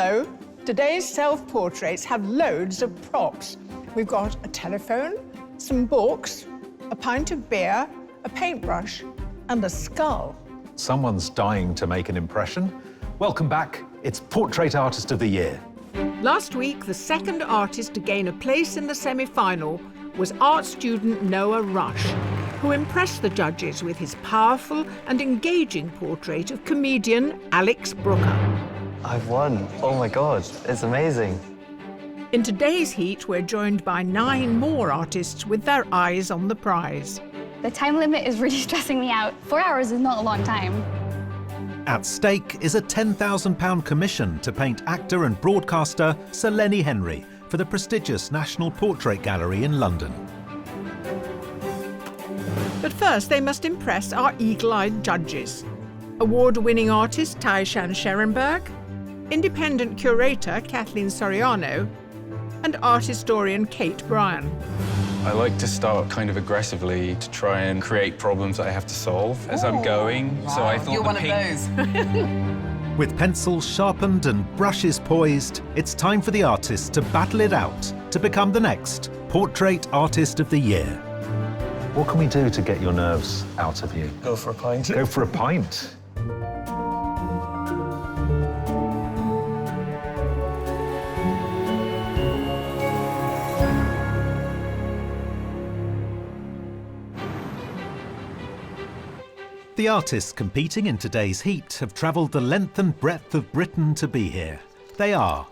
Although today's self-portraits have loads of props. We've got a telephone, some books, a pint of beer, a paintbrush, and a skull. Someone's dying to make an impression. Welcome back. It's Portrait Artist of the Year. Last week, the second artist to gain a place in the semi-final was art student Noah Rush, who impressed the judges with his powerful and engaging portrait of comedian Alex Brooker. I've won. Oh my God, it's amazing. In today's heat, we're joined by 9 more artists with their eyes on the prize. The time limit is really stressing me out. 4 hours is not a long time. At stake is a £10,000 commission to paint actor and broadcaster Sir Lenny Henry for the prestigious National Portrait Gallery in London. But first, they must impress our eagle-eyed judges. Award-winning artist Taishan Scherenberg, independent curator Kathleen Soriano, and art historian Kate Bryan. I like to start kind of aggressively to try and create problems that I have to solve as I'm going. Wow. So I thought You're one of those. With pencils sharpened and brushes poised, it's time for the artists to battle it out to become the next Portrait Artist of the Year. What can we do to get your nerves out of you? Go for a pint. Go for a pint. The artists competing in today's heat have travelled the length and breadth of Britain to be here. They are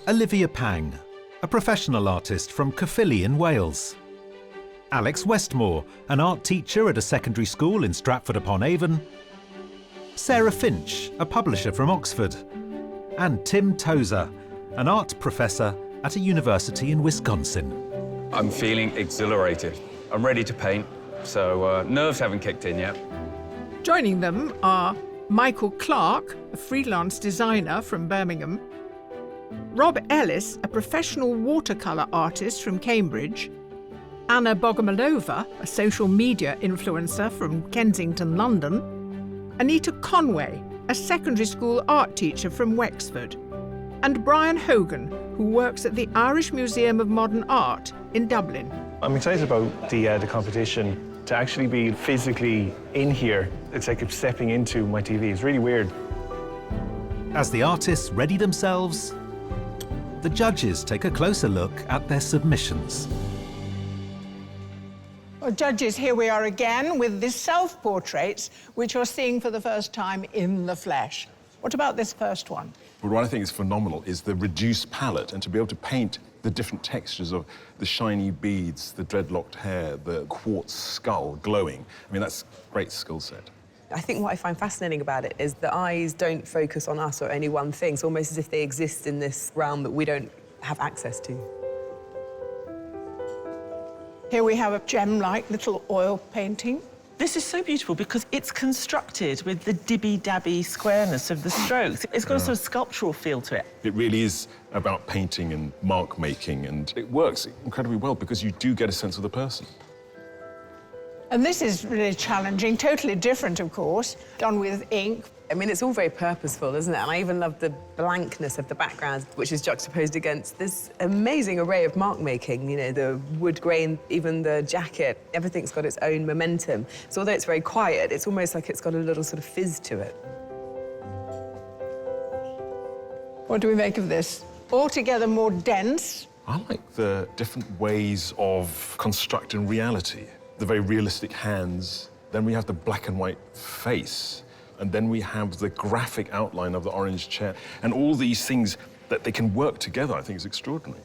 Olivia Pang, a professional artist from Caerphilly in Wales; Alex Westmore, an art teacher at a secondary school in Stratford-upon-Avon; Sarah Finch, a publisher from Oxford; and Tim Tozer, an art professor at a university in Wisconsin. I'm feeling exhilarated. I'm ready to paint, so nerves haven't kicked in yet. Joining them are Michael Clark, a freelance designer from Birmingham; Rob Ellis, a professional watercolour artist from Cambridge; Anna Bogomolova, a social media influencer from Kensington, London; Anita Conway, a secondary school art teacher from Wexford; and Brian Hogan, who works at the Irish Museum of Modern Art in Dublin. I'm excited about the competition. To actually be physically in here, it's like stepping into my TV. It's really weird. As the artists ready themselves, the judges take a closer look at their submissions. Well, judges, here we are again with the self-portraits, which you're seeing for the first time in the flesh. What about this first one? Well, what I think is phenomenal is the reduced palette, and to be able to paint the different textures of the shiny beads, the dreadlocked hair, the quartz skull glowing. I mean, that's a great skill set. I think what I find fascinating about it is the eyes don't focus on us or any one thing. It's almost as if they exist in this realm that we don't have access to. Here we have a gem-like little oil painting. This is so beautiful because it's constructed with the dibby-dabby squareness of the strokes. It's got a sort of sculptural feel to it. It really is about painting and mark making, and it works incredibly well because you do get a sense of the person. And this is really challenging, totally different, of course, done with ink. I mean, it's all very purposeful, isn't it? And I even love the blankness of the background, which is juxtaposed against this amazing array of mark making. You know, the wood grain, even the jacket, everything's got its own momentum. So although it's very quiet, it's almost like it's got a little sort of fizz to it. What do we make of this? Altogether more dense. I like the different ways of constructing reality. The very realistic hands, then we have the black and white face, and then we have the graphic outline of the orange chair. And all these things, that they can work together, I think is extraordinary.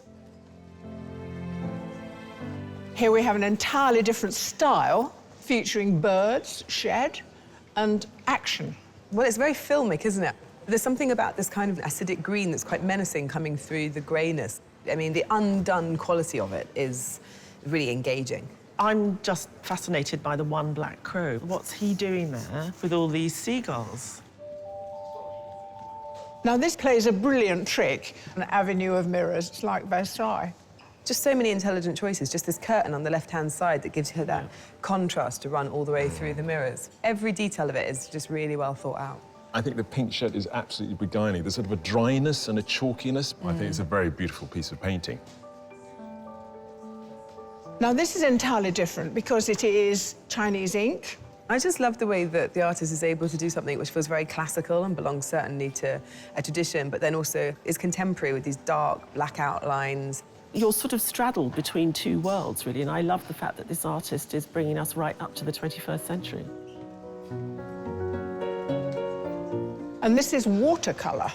Here we have an entirely different style, featuring birds, shed, and action. Well, it's very filmic, isn't it? There's something about this kind of acidic green that's quite menacing coming through the greyness. I mean, the undone quality of it is really engaging. I'm just fascinated by the one black crow. What's he doing there with all these seagulls? Now, this plays a brilliant trick, an avenue of mirrors. It's like Versailles. Just so many intelligent choices. Just this curtain on the left-hand side that gives you that contrast to run all the way through the mirrors. Every detail of it is just really well thought out. I think the pink shirt is absolutely beguiling. There's sort of a dryness and a chalkiness. I think it's a very beautiful piece of painting. Now, this is entirely different because it is Chinese ink. I just love the way that the artist is able to do something which feels very classical and belongs certainly to a tradition, but then also is contemporary with these dark, black outlines. You're sort of straddled between two worlds, really, and I love the fact that this artist is bringing us right up to the 21st century. And this is watercolour.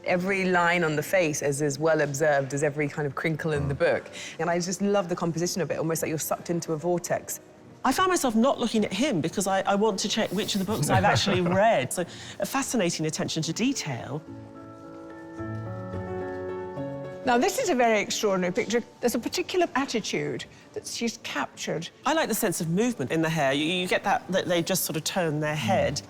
Every line on the face is as well observed as every kind of crinkle in the book. And I just love the composition of it, almost like you're sucked into a vortex. I found myself not looking at him because I want to check which of the books I've actually read. So a fascinating attention to detail. Now, this is a very extraordinary picture. There's a particular attitude that she's captured. I like the sense of movement in the hair. You get that they just sort of turn their head.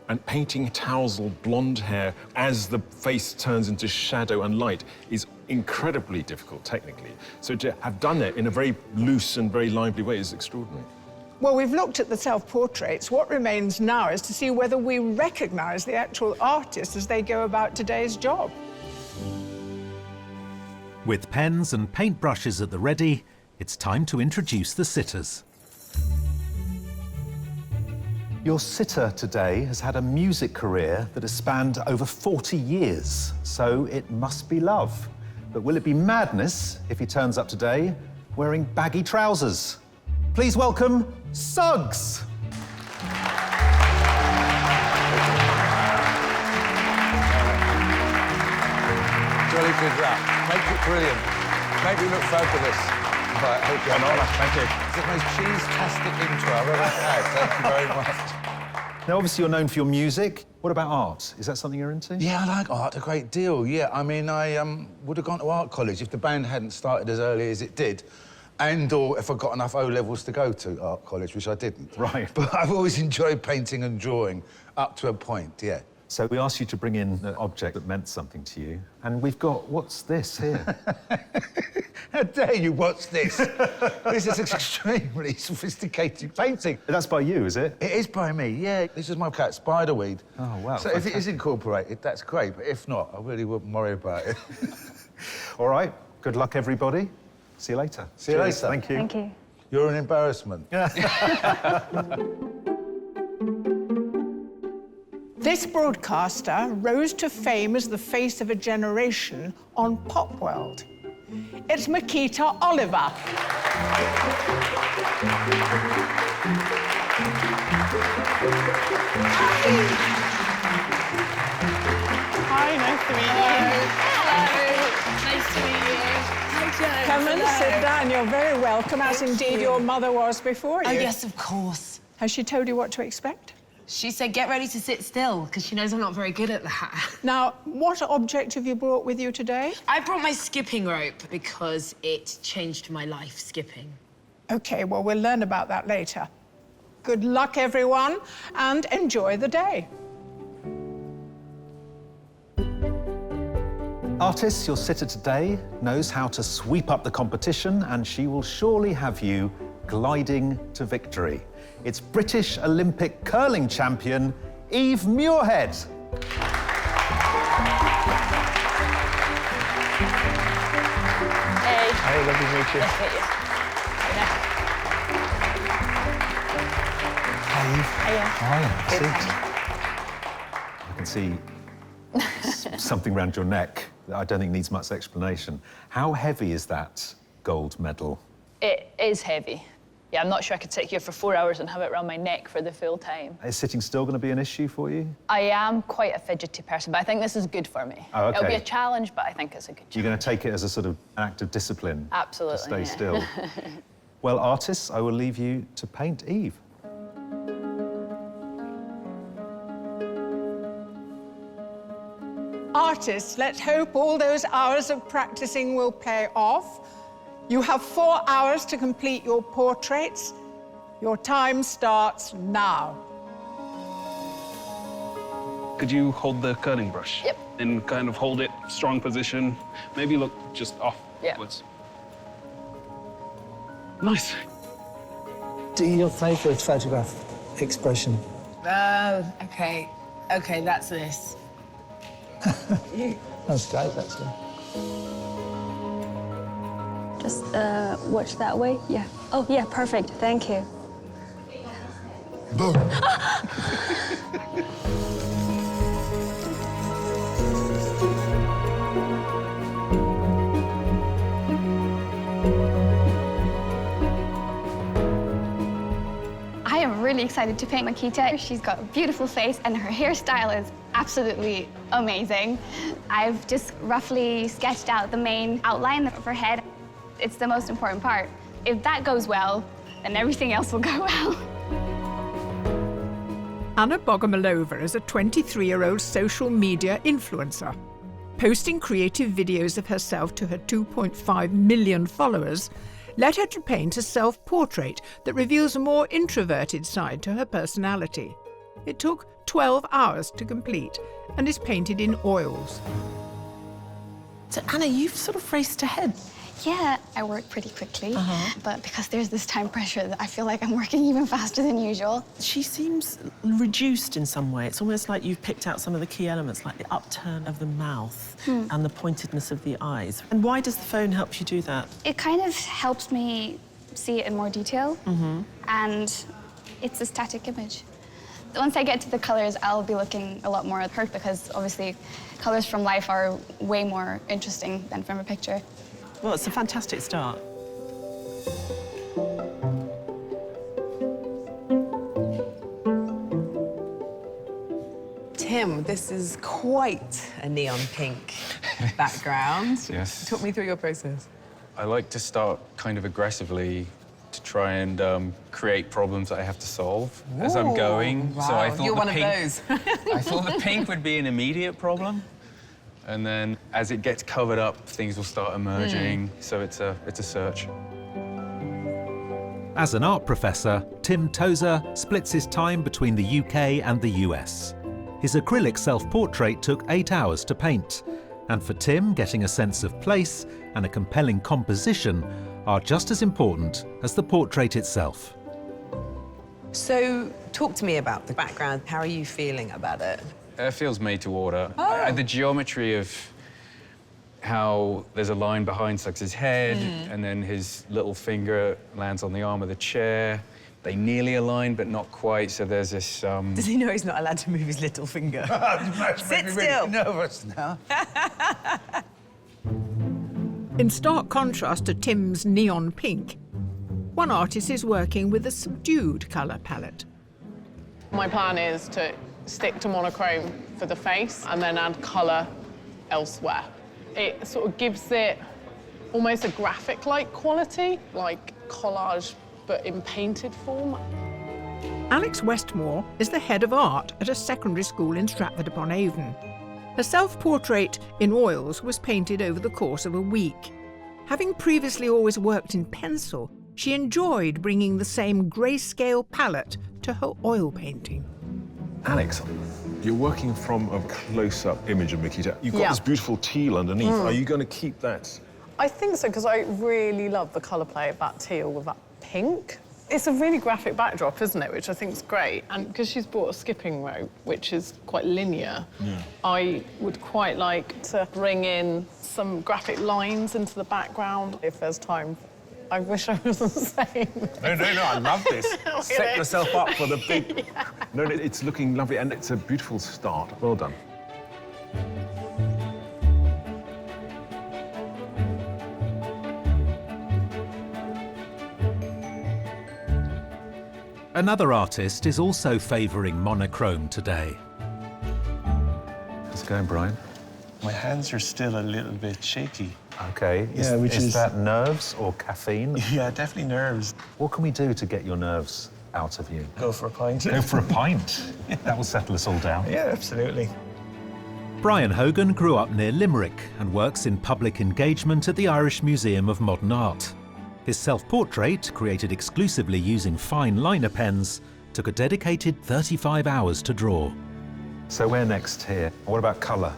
And painting tousled blonde hair as the face turns into shadow and light is incredibly difficult technically. So to have done it in a very loose and very lively way is extraordinary. Well, we've looked at the self-portraits. What remains now is to see whether we recognise the actual artists as they go about today's job. With pens and paintbrushes at the ready, it's time to introduce the sitters. Your sitter today has had a music career that has spanned over 40 years, so it must be love. But will it be madness if he turns up today wearing baggy trousers? Please welcome Suggs. Jolly good rap. Make it brilliant. Make me look fabulous. Right, okay. An honour, thank you. It's the most cheese-tastic intro I've ever had. Thank you very much. Now, obviously, you're known for your music. What about art? Is that something you're into? Yeah, I like art a great deal, yeah. I mean, I would have gone to art college if the band hadn't started as early as it did, and/or if I got enough O-levels to go to art college, which I didn't. Right. But I've always enjoyed painting and drawing, up to a point, yeah. So we asked you to bring in an object that meant something to you, and we've got, what's this here? How dare you watch this? This is an extremely sophisticated painting. That's by you, is it? It is by me, yeah. This is my cat, Spiderweed. Oh, wow. So if it is incorporated, that's great, but if not, I really wouldn't worry about it. All right. Good luck, everybody. See you later. See you later. Thank you. Thank you. You're an embarrassment. This broadcaster rose to fame as the face of a generation on Pop World. It's Makita Oliver. Hi, nice to meet you. Hello. Nice to meet you. Come and sit down. You're very welcome, as indeed your mother was before you. Oh, yes, of course. Has she told you what to expect? She said, get ready to sit still, because she knows I'm not very good at that. Now, what object have you brought with you today? I brought my skipping rope because it changed my life, skipping. OK, well, we'll learn about that later. Good luck, everyone, and enjoy the day. Artists, your sitter today knows how to sweep up the competition, and she will surely have you gliding to victory. It's British Olympic curling champion, Eve Muirhead. Hey, lovely to meet you. I can see something around your neck that I don't think needs much explanation. How heavy is that gold medal? It is heavy. Yeah, I'm not sure I could sit here for 4 hours and have it around my neck for the full time. Is sitting still going to be an issue for you? I am quite a fidgety person, but I think this is good for me. Oh, OK. It'll be a challenge, but I think it's a good challenge. You're going to take it as a sort of an act of discipline? Absolutely, to stay yeah. still. Well, artists, I will leave you to paint Eve. Artists, let's hope all those hours of practicing will pay off. You have 4 hours to complete your portraits. Your time starts now. Could you hold the curling brush? Yep. And kind of hold it, strong position. Maybe look just off. Yeah. Upwards. Nice. Do your favourite photograph expression? Oh, OK. Okay, that's this. That's great, actually. Just watch that way. Yeah. Oh, yeah, perfect. Thank you. Boom. I am really excited to paint Makita. She's got a beautiful face and her hairstyle is absolutely amazing. I've just roughly sketched out the main outline of her head. It's the most important part. If that goes well, then everything else will go well. Anna Bogomolova is a 23-year-old social media influencer. Posting creative videos of herself to her 2.5 million followers led her to paint a self-portrait that reveals a more introverted side to her personality. It took 12 hours to complete and is painted in oils. So, Anna, you've sort of raced ahead. Yeah, I work pretty quickly, but because there's this time pressure, I feel like I'm working even faster than usual. She seems reduced in some way. It's almost like you've picked out some of the key elements, like the upturn of the mouth and the pointedness of the eyes. And why does the phone help you do that? It kind of helps me see it in more detail, and it's a static image. Once I get to the colors, I'll be looking a lot more at her because obviously colors from life are way more interesting than from a picture. Well, it's a fantastic start. Tim, this is quite a neon pink background. Yes. Talk me through your process. I like to start kind of aggressively to try and create problems that I have to solve as I'm going. Wow. So I thought You're the one pink, of those. I thought the pink would be an immediate problem. And then as it gets covered up, things will start emerging. So it's a search. As an art professor, Tim Tozer splits his time between the UK and the US. His acrylic self-portrait took 8 hours to paint. And for Tim, getting a sense of place and a compelling composition are just as important as the portrait itself. So talk to me about the background. How are you feeling about it? It feels made to order. The geometry of how there's a line behind Suggs' head and then his little finger lands on the arm of the chair. They nearly align, but not quite, so there's this... Does he know he's not allowed to move his little finger? Sit still. Really nervous now. In stark contrast to Tim's neon pink, one artist is working with a subdued colour palette. My plan is to stick to monochrome for the face and then add colour elsewhere. It sort of gives it almost a graphic-like quality, like collage, but in painted form. Alex Westmore is the head of art at a secondary school in Stratford-upon-Avon. Her self-portrait in oils was painted over the course of a week. Having previously always worked in pencil, she enjoyed bringing the same grayscale palette to her oil painting. Alex, you're working from a close-up image of Makita. You've got this beautiful teal underneath. Are you going to keep that? I think so, because I really love the colour play of that teal with that pink. It's a really graphic backdrop, isn't it, which I think is great. And because she's bought a skipping rope, which is quite linear, I would quite like to bring in some graphic lines into the background if there's time. I wish I wasn't saying this. No, I love this. Set yourself up for the big... No, it's looking lovely, and it's a beautiful start. Well done. Another artist is also favouring monochrome today. How's it going, Brian? My hands are still a little bit shaky. OK. Yeah, is that nerves or caffeine? Yeah, definitely nerves. What can we do to get your nerves out of you? Go for a pint. Go for a pint? That will settle us all down. Yeah, absolutely. Brian Hogan grew up near Limerick and works in public engagement at the Irish Museum of Modern Art. His self-portrait, created exclusively using fine liner pens, took a dedicated 35 hours to draw. So where next here? What about colour?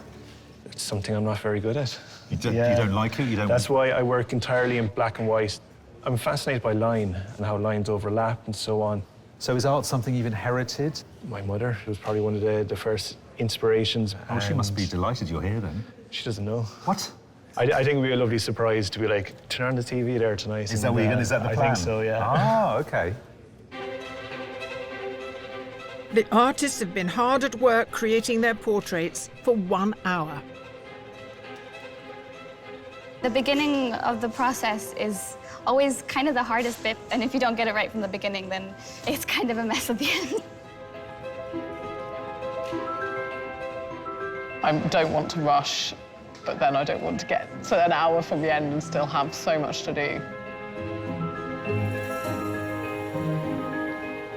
It's something I'm not very good at. You don't like it? You don't... That's why I work entirely in black and white. I'm fascinated by line and how lines overlap and so on. So is art something you've inherited? My mother was probably one of the first inspirations. Oh, she must be delighted you're here then. She doesn't know. What? I think it would be a lovely surprise to be like, turn on the TV there tonight. Is that what you're going? Is that the plan? I think so, yeah. Ah, okay. The artists have been hard at work creating their portraits for 1 hour. The beginning of the process is always kind of the hardest bit, and if you don't get it right from the beginning, then it's kind of a mess at the end. I don't want to rush, but then I don't want to get to an hour from the end and still have so much to do.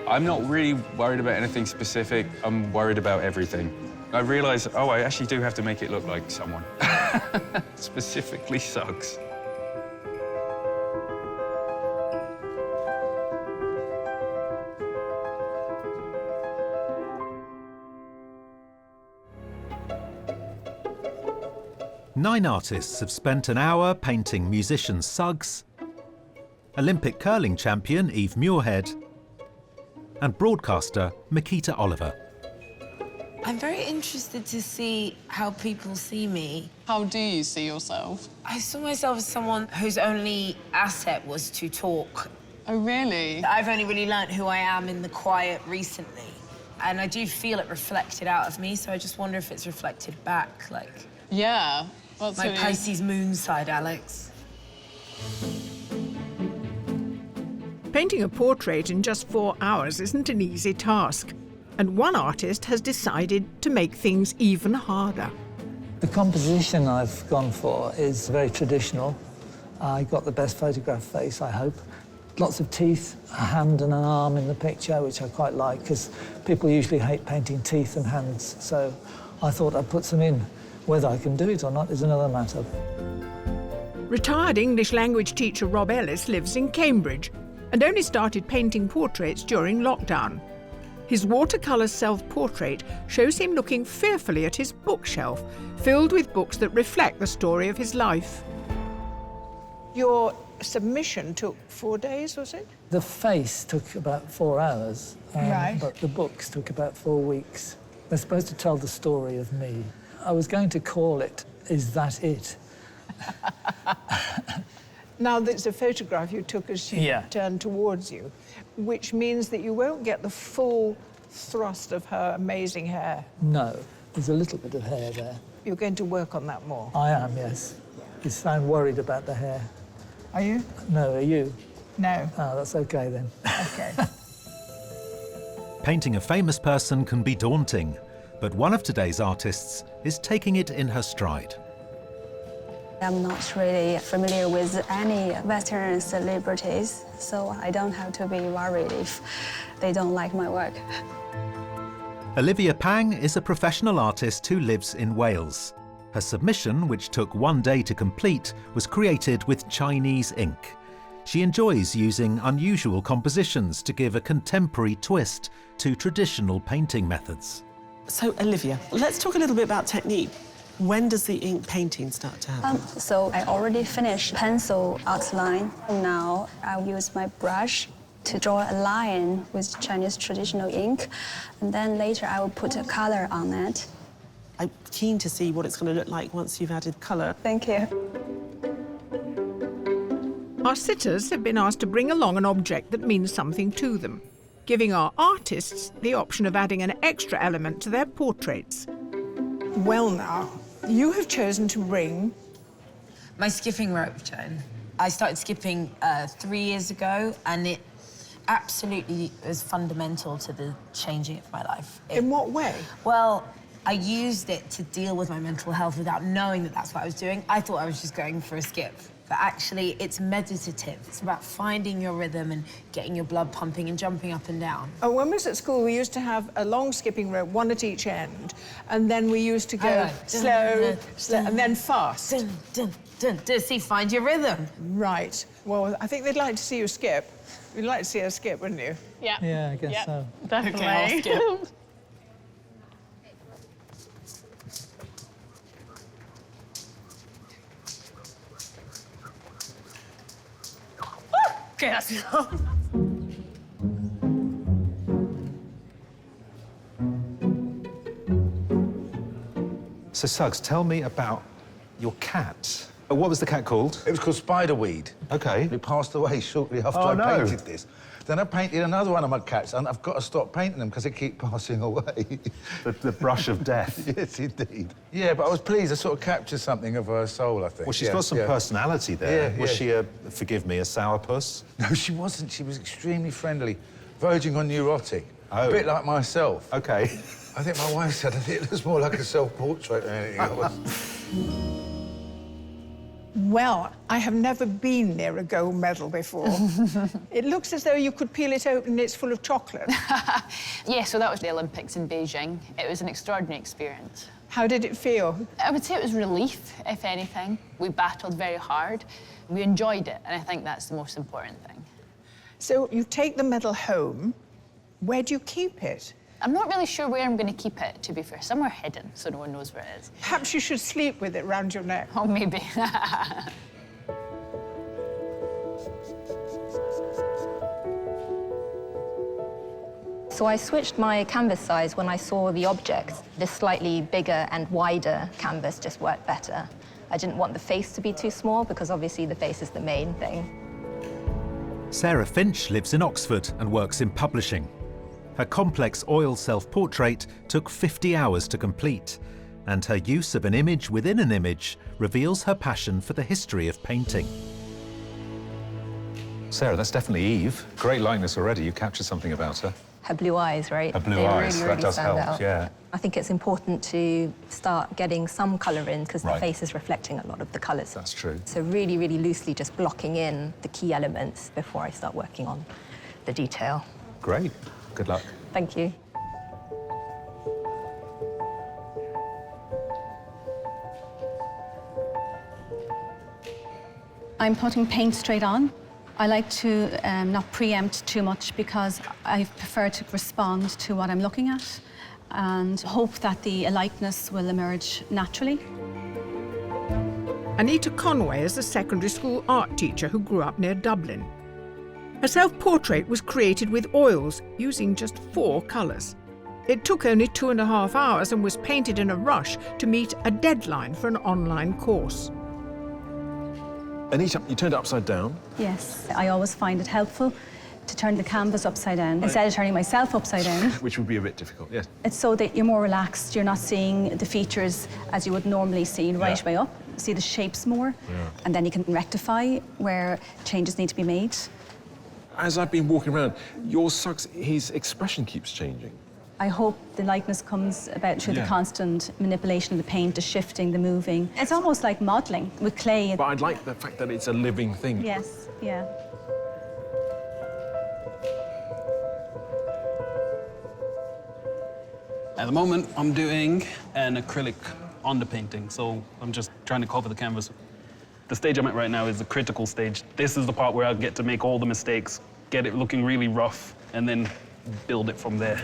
I'm not really worried about anything specific. I'm worried about everything. I realise, oh, I actually do have to make it look like someone. Specifically Suggs. Nine artists have spent an hour painting musician Suggs, Olympic curling champion Eve Muirhead, and broadcaster Makita Oliver. I'm very interested to see how people see me. How do you see yourself? I saw myself as someone whose only asset was to talk. Oh, really? I've only really learnt who I am in the quiet recently. And I do feel it reflected out of me, so I just wonder if it's reflected back, like... Yeah. That's my really... Pisces moon side, Alex. Painting a portrait in just 4 hours isn't an easy task, and one artist has decided to make things even harder. The composition I've gone for is very traditional. I got the best photograph face, I hope. Lots of teeth, a hand and an arm in the picture, which I quite like, because people usually hate painting teeth and hands, so I thought I'd put some in. Whether I can do it or not is another matter. Retired English language teacher Rob Ellis lives in Cambridge and only started painting portraits during lockdown. His watercolour self-portrait shows him looking fearfully at his bookshelf, filled with books that reflect the story of his life. Your submission took 4 days, was it? The face took about 4 hours, Right. but the books took about 4 weeks. They're supposed to tell the story of me. I was going to call it, Is That It? Now, there's a photograph you took as she Yeah. turned towards you, which means that you won't get the full thrust of her amazing hair. No, there's a little bit of hair there. You're going to work on that more. I am, yes. You sound worried about the hair. Are you? No, are you? No. Oh, that's OK then. OK. Painting a famous person can be daunting, but one of today's artists is taking it in her stride. I'm not really familiar with any Western celebrities, so I don't have to be worried if they don't like my work. Olivia Pang is a professional artist who lives in Wales. Her submission, which took 1 day to complete, was created with Chinese ink. She enjoys using unusual compositions to give a contemporary twist to traditional painting methods. So, Olivia, let's talk a little bit about technique. When does the ink painting start to happen? So I already finished pencil outline. Now I'll use my brush to draw a line with Chinese traditional ink, and then later I will put a color on it. I'm keen to see what it's going to look like once you've added colour. Thank you. Our sitters have been asked to bring along an object that means something to them, giving our artists the option of adding an extra element to their portraits. Well now, you have chosen to bring... My skipping rope, Joan. I started skipping 3 years ago, and it absolutely was fundamental to the changing of my life. In what way? Well, I used it to deal with my mental health without knowing that that's what I was doing. I thought I was just going for a skip. But actually, it's meditative. It's about finding your rhythm and getting your blood pumping and jumping up and down. When we was at school, we used to have a long skipping rope, one at each end, and then we used to go slow, and then fast. Dun, dun, dun, dun. See, find your rhythm. Right. Well, I think they'd like to see you skip. You'd like to see us skip, wouldn't you? Yeah. Yeah, I guess so. Definitely. Okay, I'll skip. Okay, that's enough. So, Suggs, tell me about your cat. What was the cat called? It was called Spiderweed. OK. It passed away shortly after Oh, I no. painted this. Then I painted another one of my cats, and I've got to stop painting them because they keep passing away. The brush of death. Yes, indeed. Yeah, but I was pleased. I sort of captured something of her soul, I think. Well, she's got some personality there. Yeah, was yeah. she forgive me, a sourpuss? No, she wasn't. She was extremely friendly, verging on neurotic. Oh. A bit like myself. OK. I think my wife said it was more like a self-portrait than anything else. Well, I have never been near a gold medal before. It looks as though you could peel it open and it's full of chocolate. Yeah, so that was the Olympics in Beijing. It was an extraordinary experience. How did it feel? I would say it was relief, if anything. We battled very hard. We enjoyed it, and I think that's the most important thing. So you take the medal home. Where do you keep it? I'm not really sure where I'm going to keep it, to be fair. Somewhere hidden, so no one knows where it is. Perhaps you should sleep with it round your neck. Oh, maybe. So I switched my canvas size when I saw the objects. This slightly bigger and wider canvas just worked better. I didn't want the face to be too small because obviously the face is the main thing. Sarah Finch lives in Oxford and works in publishing. Her complex oil self-portrait took 50 hours to complete, and her use of an image within an image reveals her passion for the history of painting. Sarah, that's definitely Eve. Great likeness already. You captured something about her. Her blue eyes, right? Her blue they eyes, really, that does stand help, out. yeah. I think it's important to start getting some colour in because Right. the face is reflecting a lot of the colours. That's true. So really, really loosely just blocking in the key elements before I start working on the detail. Great. Good luck. Thank you. I'm putting paint straight on. I like to not preempt too much because I prefer to respond to what I'm looking at and hope that the likeness will emerge naturally. Anita Conway is a secondary school art teacher who grew up near Dublin. Her self-portrait was created with oils, using just 4 colours. It took only 2.5 hours and was painted in a rush to meet a deadline for an online course. Anita, you turned it upside down. Yes, I always find it helpful to turn the canvas upside down instead of turning myself upside down. Which would be a bit difficult, yes. It's so that you're more relaxed, you're not seeing the features as you would normally see right way up. See the shapes more, and then you can rectify where changes need to be made. As I've been walking around, your Suggs, his expression keeps changing. I hope the likeness comes about through the constant manipulation of the paint, the shifting, the moving. It's almost like modelling with clay. But I'd like the fact that it's a living thing. Yes, yeah. At the moment, I'm doing an acrylic on the painting, so I'm just trying to cover the canvas. The stage I'm at right now is the critical stage. This is the part where I get to make all the mistakes, get it looking really rough, and then build it from there.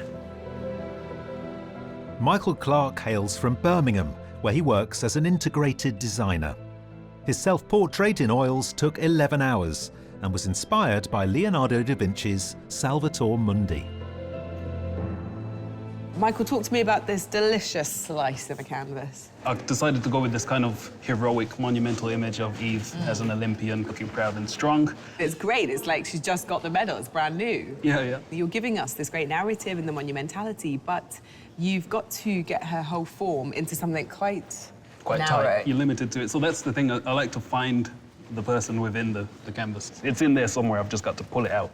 Michael Clark hails from Birmingham, where he works as an integrated designer. His self-portrait in oils took 11 hours and was inspired by Leonardo da Vinci's Salvator Mundi. Michael, talk to me about this delicious slice of a canvas. I decided to go with this kind of heroic, monumental image of Eve as an Olympian, looking proud and strong. It's great. It's like she's just got the medal. It's brand new. Yeah, yeah. You're giving us this great narrative and the monumentality, but you've got to get her whole form into something quite Quite narrow. tight. You're limited to it. So that's the thing. I like to find the person within the canvas. It's in there somewhere. I've just got to pull it out.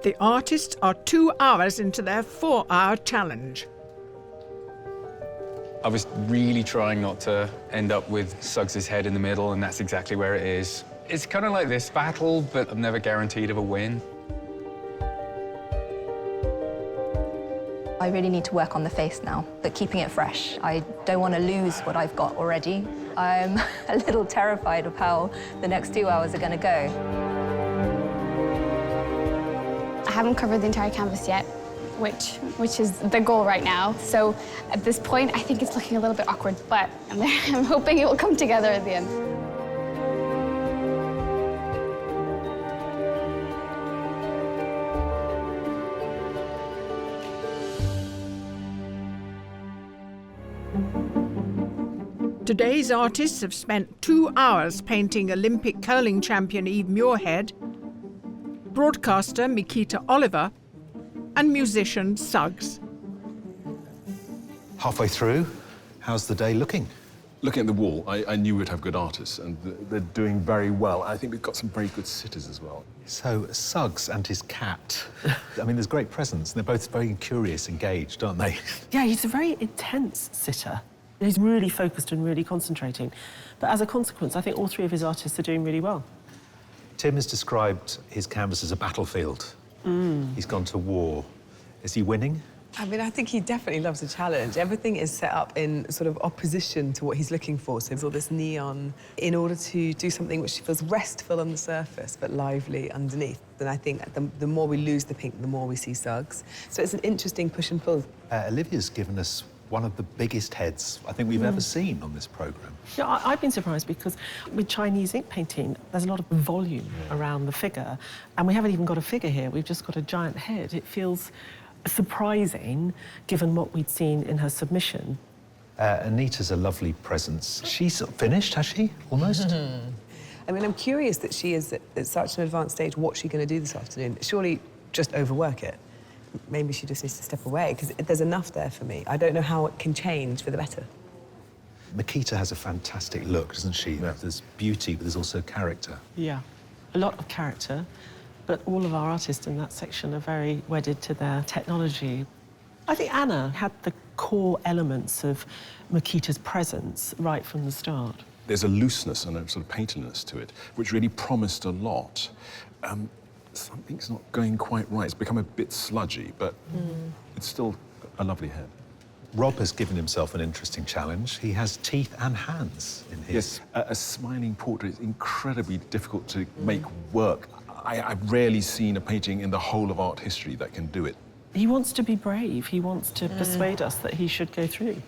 The artists are 2 hours into their 4-hour challenge. I was really trying not to end up with Suggs's head in the middle, and that's exactly where it is. It's kind of like this battle, but I'm never guaranteed of a win. I really need to work on the face now, but keeping it fresh. I don't want to lose what I've got already. I'm a little terrified of how the next 2 hours are going to go. I haven't covered the entire canvas yet, which is the goal right now. So at this point, I think it's looking a little bit awkward, but I'm hoping it will come together at the end. Today's artists have spent 2 hours painting Olympic curling champion Eve Muirhead, broadcaster Mikita Oliver, and musician Suggs. Halfway through, how's the day looking? Looking at the wall, I knew we'd have good artists, and they're doing very well. I think we've got some very good sitters as well. So, Suggs and his cat. I mean, there's great presence, and they're both very curious, engaged, aren't they? Yeah, he's a very intense sitter. He's really focused and really concentrating. But as a consequence, I think all three of his artists are doing really well. Tim has described his canvas as a battlefield. He's gone to war. Is he winning? I mean, I think he definitely loves a challenge. Everything is set up in sort of opposition to what he's looking for. So there's all this neon in order to do something which feels restful on the surface but lively underneath. And I think the more we lose the pink, the more we see Suggs. So it's an interesting push and pull. Olivia's given us one of the biggest heads I think we've ever seen on this programme. Yeah, I've been surprised because with Chinese ink painting, there's a lot of volume around the figure. And we haven't even got a figure here, we've just got a giant head. It feels surprising, given what we'd seen in her submission. Anita's a lovely presence. She's finished, has she? Almost? I mean, I'm curious that she is at such an advanced stage. What's she going to do this afternoon? Surely just overwork it. Maybe she just needs to step away, because there's enough there for me. I don't know how it can change for the better. Mikita has a fantastic look, doesn't she? Yeah. There's beauty, but there's also character. Yeah, a lot of character. But all of our artists in that section are very wedded to their technology. I think Anna had the core elements of Mikita's presence right from the start. There's a looseness and a sort of painterliness to it, which really promised a lot. Something's not going quite right. It's become a bit sludgy, but it's still a lovely head. Rob has given himself an interesting challenge. He has teeth and hands in his... Yes, a smiling portrait is incredibly difficult to make work. I've rarely seen a painting in the whole of art history that can do it. He wants to be brave. He wants to persuade us that he should go through.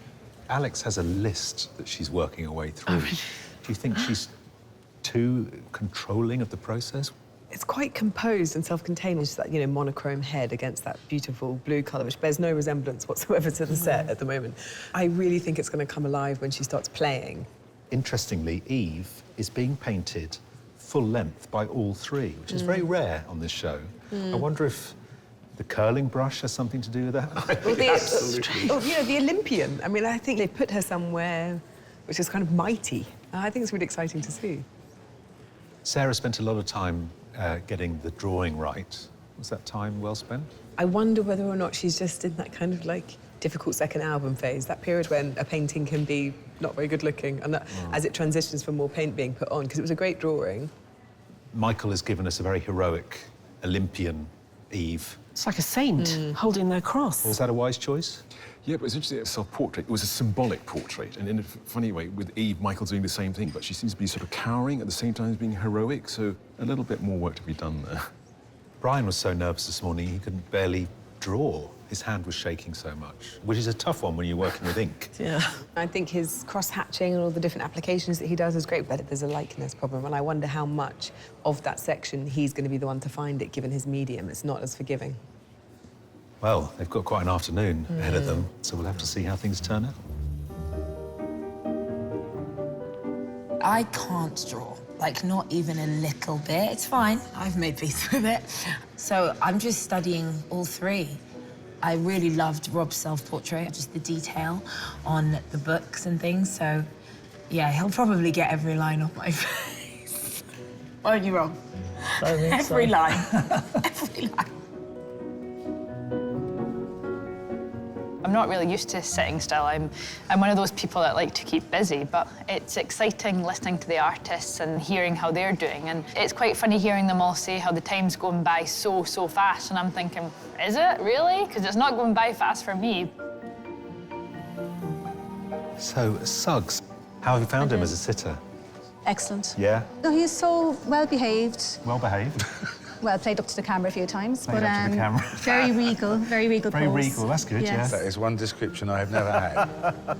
Alex has a list that she's working her way through. Do you think she's too controlling of the process? It's quite composed and self-contained. It's that, monochrome head against that beautiful blue colour, which bears no resemblance whatsoever to the set at the moment. I really think it's going to come alive when she starts playing. Interestingly, Eve is being painted full length by all three, which is very rare on this show. I wonder if the curling brush has something to do with that. Well, Absolutely. The Olympian. I mean, I think they put her somewhere which is kind of mighty. I think it's really exciting to see. Sarah spent a lot of time getting the drawing right. Was that time well spent? I wonder whether or not she's just in that kind of difficult second album phase, that period when a painting can be not very good looking, and that as it transitions from more paint being put on, because it was a great drawing. Michael has given us a very heroic Olympian Eve. It's like a saint holding their cross. Was that a wise choice? Yeah, but it's interesting, a self-portrait. It was a symbolic portrait, and in a funny way, with Eve, Michael's doing the same thing, but she seems to be sort of cowering at the same time as being heroic, so a little bit more work to be done there. Brian was so nervous this morning, he could barely draw. His hand was shaking so much, which is a tough one when you're working with ink. Yeah. I think his cross-hatching and all the different applications that he does is great, but there's a likeness problem, and I wonder how much of that section he's going to be the one to find it, given his medium. It's not as forgiving. Well, they've got quite an afternoon ahead of them, so we'll have to see how things turn out. I can't draw, not even a little bit. It's fine, I've made peace with it. So I'm just studying all three. I really loved Rob's self-portrait, just the detail on the books and things, so yeah, he'll probably get every line off my face. Won't you, Rob? Every line. Every line. I'm not really used to sitting still. I'm one of those people that like to keep busy, but it's exciting listening to the artists and hearing how they're doing. And it's quite funny hearing them all say how the time's going by so fast. And I'm thinking, is it really? Because it's not going by fast for me. So, Suggs, how have you found him as a sitter? Excellent. Yeah? No, he's so well-behaved. Well behaved. Well, played up to the camera a few times, Played up to the camera. very regal pose. Very regal, that's good, yes. That is one description I have never had.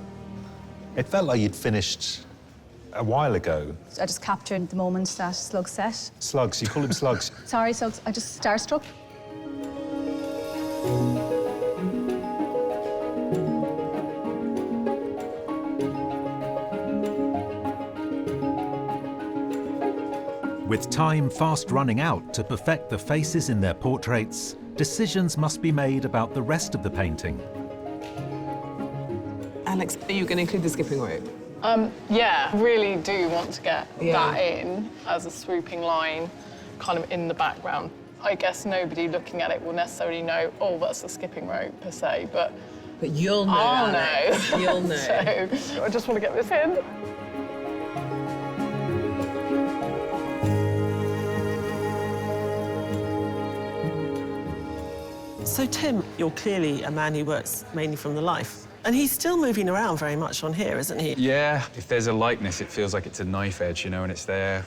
It felt like you'd finished a while ago. I just captured the moment that Slug set. Slugs, you call him Slugs. Sorry, Slugs, I just starstruck. With time fast running out to perfect the faces in their portraits, decisions must be made about the rest of the painting. Alex, are you going to include the skipping rope? Yeah, really do want to get Yeah. that in as a swooping line, kind of in the background. I guess nobody looking at it will necessarily know, oh, that's the skipping rope per se, but you'll know. I'll Alex. know. You'll know. So I just want to get this in. So, Tim, you're clearly a man who works mainly from the life. And he's still moving around very much on here, isn't he? Yeah, if there's a likeness, it feels like it's a knife edge, you know, and it's there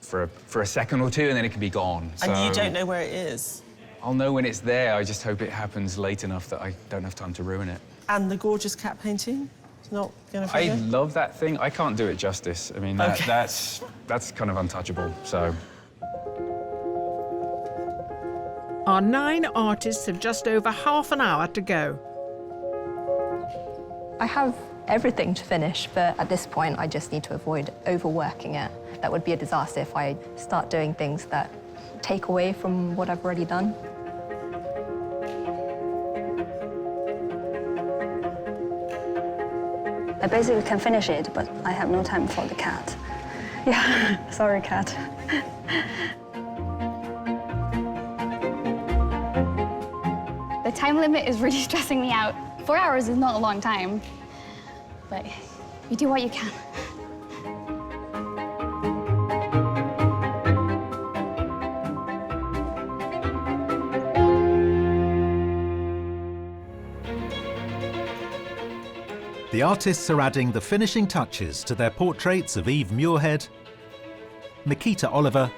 for a second or two, and then it can be gone. And you So don't know where it is. I'll know when it's there. I just hope it happens late enough that I don't have time to ruin it. And the gorgeous cat painting? It's not going to I figure? love that thing. I can't do it justice. I mean, that's kind of untouchable, so... Our 9 artists have just over half an hour to go. I have everything to finish, but at this point, I just need to avoid overworking it. That would be a disaster if I start doing things that take away from what I've already done. I basically can finish it, but I have no time for the cat. Yeah, sorry, cat. The time limit is really stressing me out. 4 hours is not a long time, but you do what you can. The artists are adding the finishing touches to their portraits of Eve Muirhead, Nikita Oliver,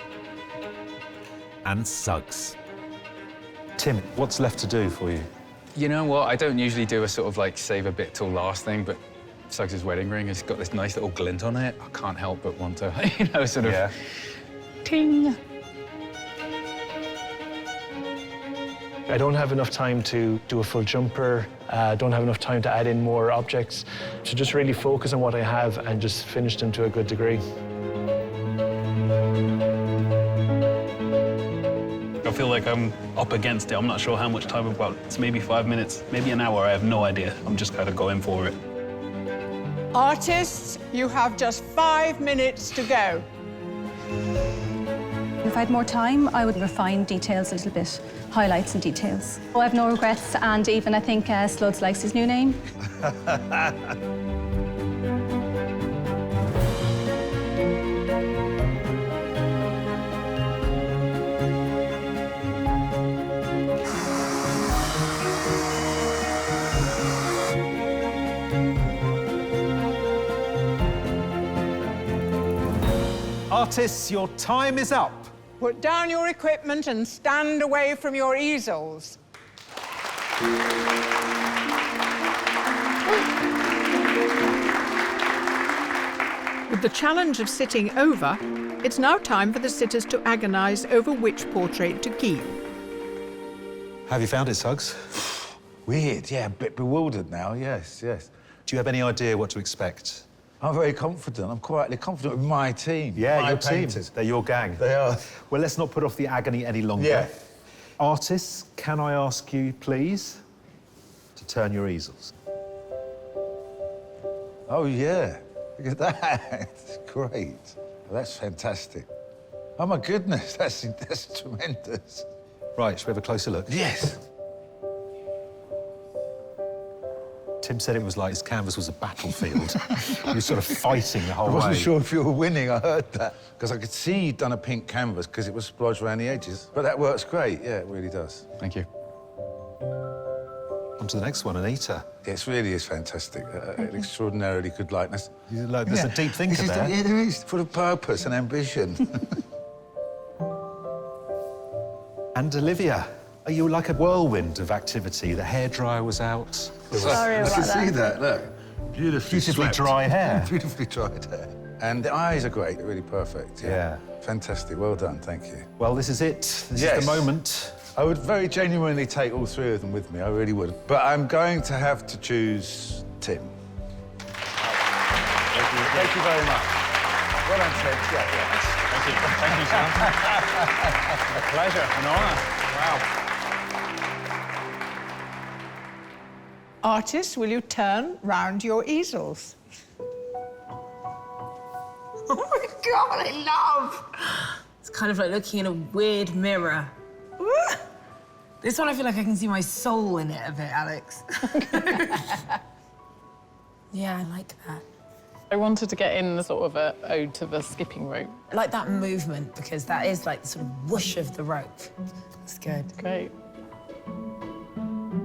and Suggs. Tim, what's left to do for you? You know what? I don't usually do a sort of like save a bit till last thing, but Suggs' wedding ring has got this nice little glint on it. I can't help but want to, you know, sort of ting. I don't have enough time to do a full jumper. Don't have enough time to add in more objects. To just really focus on what I have and just finish them to a good degree. I feel like I'm up against it. I'm not sure how much time I've got. It's maybe 5 minutes, maybe an hour. I have no idea. I'm just kind of going for it. Artists, you have just 5 minutes to go. If I had more time, I would refine details a little bit, highlights and details. Oh, I have no regrets, and even I think Slugs likes his new name. Artists, your time is up. Put down your equipment and stand away from your easels. With the challenge of sitting over, it's now time for the sitters to agonise over which portrait to keep. Have you found it, Suggs? Weird, yeah, a bit bewildered now, yes, yes. Do you have any idea what to expect? I'm very confident. I'm quietly confident with my team. Yeah, my your painters. team. They're your gang. They are. Well, let's not put off the agony any longer. Yeah. Artists, can I ask you, please, to turn your easels? Oh, yeah. Look at that. It's great. That's fantastic. Oh, my goodness, that's tremendous. Right, shall we have a closer look? Yes. Tim said it was like his canvas was a battlefield. He was sort of fighting the whole way. I wasn't sure if you were winning, I heard that. Because I could see you'd done a pink canvas because it was splodged around the edges. But that works great, yeah, it really does. Thank you. On to the next one, Anita. Yes, really is fantastic. An extraordinarily good likeness. There's a deep thinker there. Yeah, there is, full of purpose and ambition. And Olivia, are you like a whirlwind of activity? The hairdryer was out. Sorry about I can that. see that, look. Beautifully swept. dry hair. Beautifully dried hair. And the eyes are great, really perfect. Yeah. Fantastic, well done, thank you. Well, this is it. This is the moment. I would very genuinely take all 3 of them with me, I really would. But I'm going to have to choose Tim. Thank you very much. Well done, Tim. Yeah. Thank you. Thank you, Sam. A pleasure, an honour. Wow. Artists, will you turn round your easels? Oh my God, I love! It's kind of like looking in a weird mirror. This one, I feel like I can see my soul in it a bit, Alex. Yeah, I like that. I wanted to get in sort of an ode to the skipping rope. I like that movement because that is like the sort of whoosh of the rope. That's good. Great.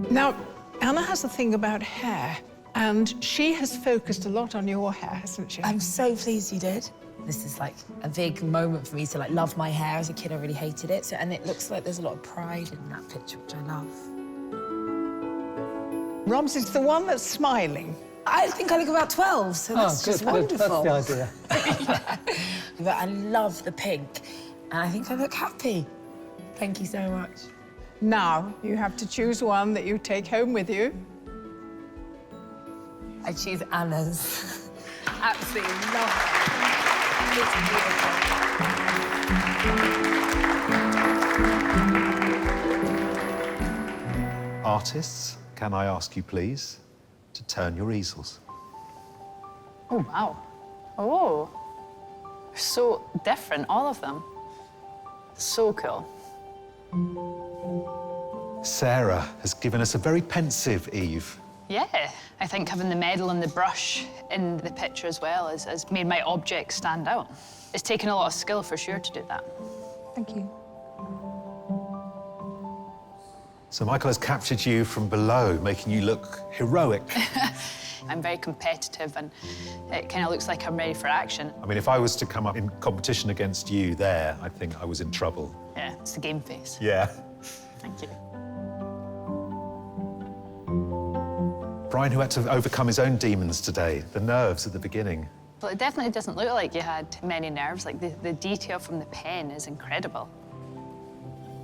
Now, Anna has a thing about hair, and she has focused a lot on your hair, hasn't she? I'm so pleased you did. This is like a big moment for me to like love my hair. As a kid, I really hated it. And it looks like there's a lot of pride in that picture, which I love. Rob's is the one that's smiling. I think I look about 12, so that's just wonderful. That's the idea. Yeah. But I love the pink, and I think I look happy. Thank you so much. Now, you have to choose one that you take home with you. I choose Anna's. Absolutely love it. It's beautiful. Artists, can I ask you, please, to turn your easels? Oh, wow. Oh, so different, all of them. So cool. Sarah has given us a very pensive Eve. Yeah, I think having the medal and the brush in the picture as well has made my object stand out. It's taken a lot of skill for sure to do that. Thank you. So Michael has captured you from below, making you look heroic. I'm very competitive and it kind of looks like I'm ready for action. I mean, if I was to come up in competition against you there, I think I was in trouble. Yeah, it's the game face. Yeah. Thank you. Brian, who had to overcome his own demons today, the nerves at the beginning. Well, it definitely doesn't look like you had many nerves. Like, the detail from the pen is incredible.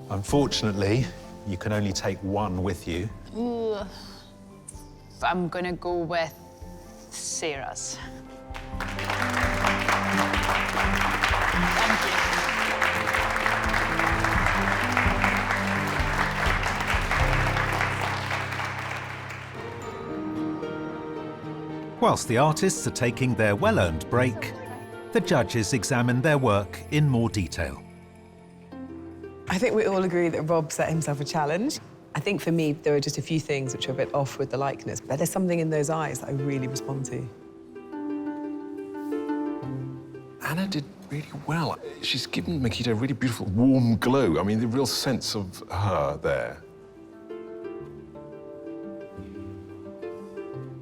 Unfortunately, you can only take one with you. Ooh. I'm gonna go with Sarah's. Thank you. Whilst the artists are taking their well-earned break, the judges examine their work in more detail. I think we all agree that Rob set himself a challenge. I think for me, there are just a few things which are a bit off with the likeness, but there's something in those eyes that I really respond to. Anna did really well. She's given Makita a really beautiful, warm glow. I mean, the real sense of her there.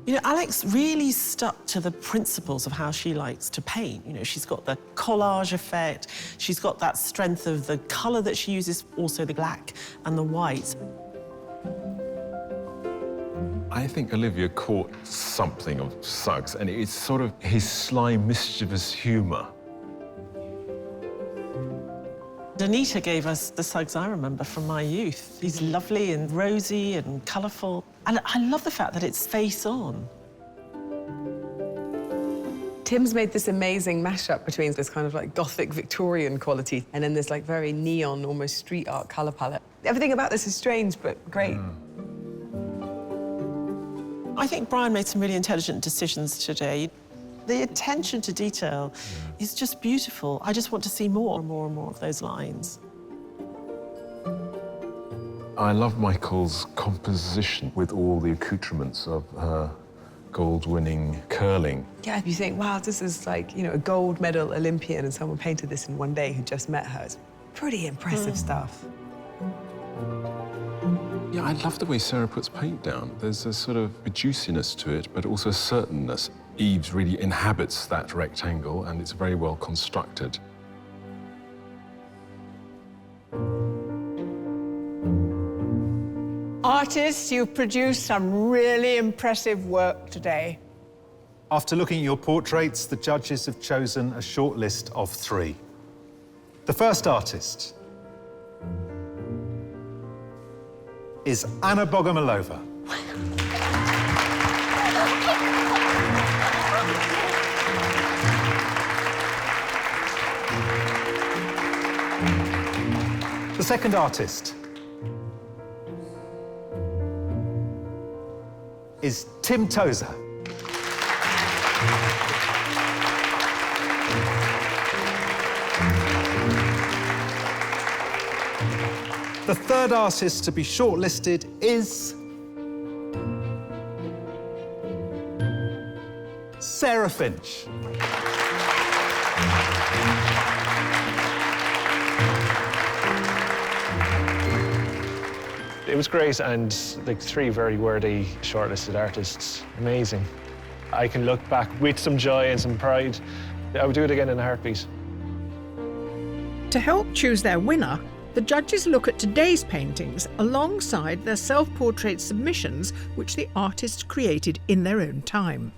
You know, Alex really stuck to the principles of how she likes to paint. You know, she's got the collage effect, she's got that strength of the colour that she uses, also the black and the white. I think Olivia caught something of Suggs, and it's sort of his sly, mischievous humour. Anita gave us the Suggs I remember from my youth. He's lovely and rosy and colourful. And I love the fact that it's face on. Tim's made this amazing mashup between this kind of like Gothic Victorian quality and then this like very neon, almost street art colour palette. Everything about this is strange, but great. I think Brian made some really intelligent decisions today. The attention to detail is just beautiful. I just want to see more and more and more of those lines. I love Michael's composition with all the accoutrements of her gold-winning curling. Yeah, you think, wow, this is like, you know, a gold medal Olympian and someone painted this in one day who just met her. It's pretty impressive stuff. Yeah, I love the way Sarah puts paint down. There's a sort of a juiciness to it, but also a certainness. Eves really inhabits that rectangle, and it's very well constructed. Artists, you've produced some really impressive work today. After looking at your portraits, the judges have chosen a short list of 3. The first artist is Anna Bogomolova. The second artist is Tim Tozer. The third artist to be shortlisted is Sarah Finch. It was great, and like 3 very worthy shortlisted artists. Amazing. I can look back with some joy and some pride. I would do it again in a heartbeat. To help choose their winner, the judges look at today's paintings alongside their self-portrait submissions, which the artists created in their own time.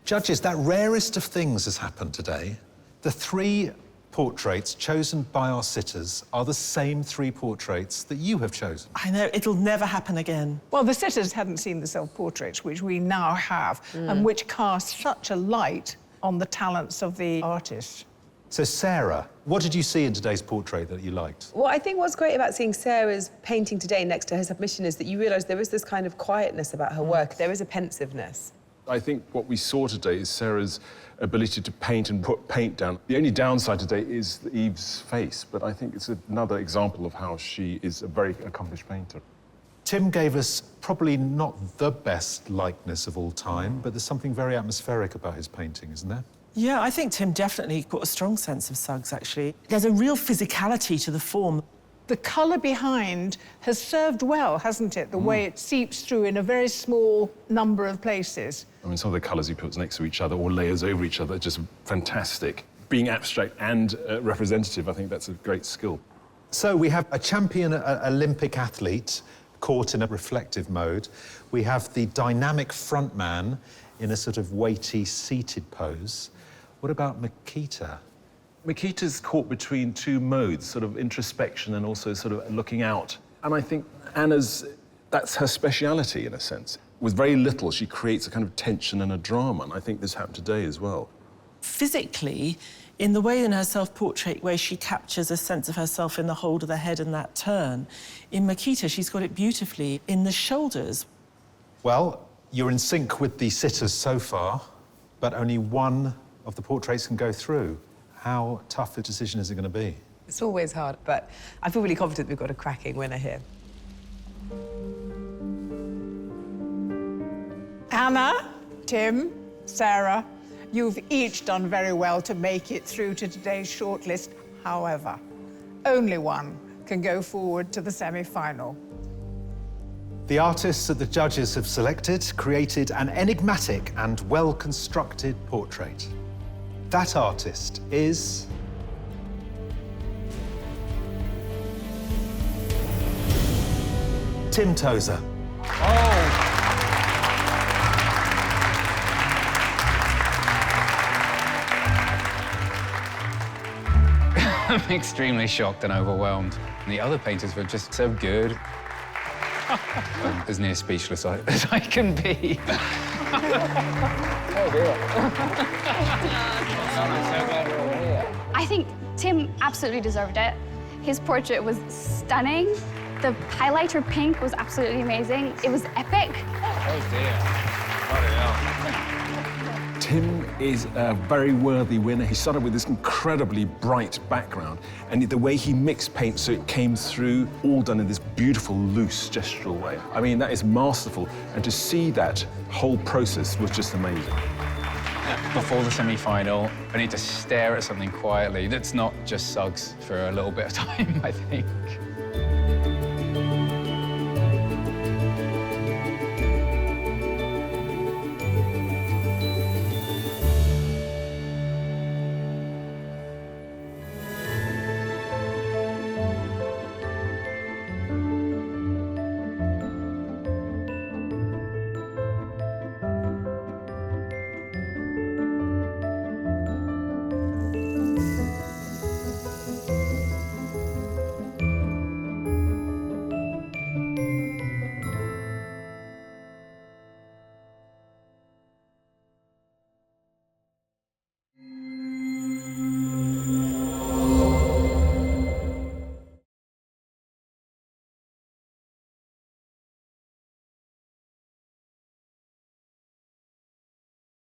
Judges, that rarest of things has happened today. The 3 portraits chosen by our sitters are the same 3 portraits that you have chosen. I know, it'll never happen again. Well, the sitters hadn't seen the self-portraits, which we now have, and which cast such a light on the talents of the artists. So, Sarah, what did you see in today's portrait that you liked? Well, I think what's great about seeing Sarah's painting today next to her submission is that you realise there is this kind of quietness about her work. There is a pensiveness. I think what we saw today is Sarah's ability to paint and put paint down. The only downside today is Eve's face, but I think it's another example of how she is a very accomplished painter. Tim gave us probably not the best likeness of all time, but there's something very atmospheric about his painting, isn't there? Yeah, I think Tim definitely got a strong sense of Suggs, actually. There's a real physicality to the form. The colour behind has served well, hasn't it? The way it seeps through in a very small number of places. I mean, some of the colours he puts next to each other or layers over each other are just fantastic. Being abstract and representative, I think that's a great skill. So we have a champion Olympic athlete caught in a reflective mode. We have the dynamic frontman in a sort of weighty, seated pose. What about Makita? Makita's caught between 2 modes, sort of introspection and also sort of looking out. And I think that's her speciality, in a sense. With very little, she creates a kind of tension and a drama, and I think this happened today as well. Physically, in the way in her self-portrait where she captures a sense of herself in the hold of the head and that turn, in Makita, she's got it beautifully in the shoulders. Well, you're in sync with the sitters so far, but only one of the portraits can go through. How tough a decision is it going to be? It's always hard, but I feel really confident we've got a cracking winner here. Anna, Tim, Sarah, you've each done very well to make it through to today's shortlist. However, only one can go forward to the semi-final. The artists that the judges have selected created an enigmatic and well-constructed portrait. That artist is Tim Tozer. I'm extremely shocked and overwhelmed. And the other painters were just so good. I'm as near speechless as I can be. Oh, dear. I think Tim absolutely deserved it. His portrait was stunning. The highlighter pink was absolutely amazing. It was epic. Oh, dear. Tim is a very worthy winner. He started with this incredibly bright background, and the way he mixed paint so it came through, all done in this beautiful, loose, gestural way. I mean, that is masterful, and to see that whole process was just amazing. Before the semi-final, I need to stare at something quietly that's not just Suggs for a little bit of time, I think.